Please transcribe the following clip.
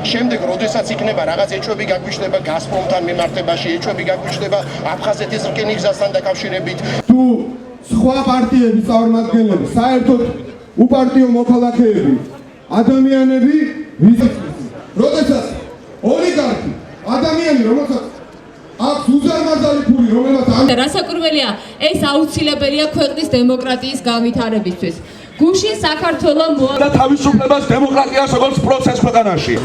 შემდეგ როდესაც იქნება რაღაც ეჭვები გაგვიჩნდება გაზპრომთან მიმართებაში, ეჭვები გაგვიჩნდება აფხაზეთის რკინიგზასთან დაკავშირებით. თუ სხვა პარტიების წარმომადგენლები, საერთოდ უპარტიო მოქალაქეები, ადამიანები, როდესაც ოლიგარქი, ადამიანი, რომელსაც აქვს უზარმაზარი ფული, რომელსაც რასაკვირველია, ეს აუცილებელია ქვეყნის დემოკრატიის განვითარებისთვის. გუშინ საქართველოს და თავისუფლებას დემოკრატიას როგორც პროცესს ქვეყანაში.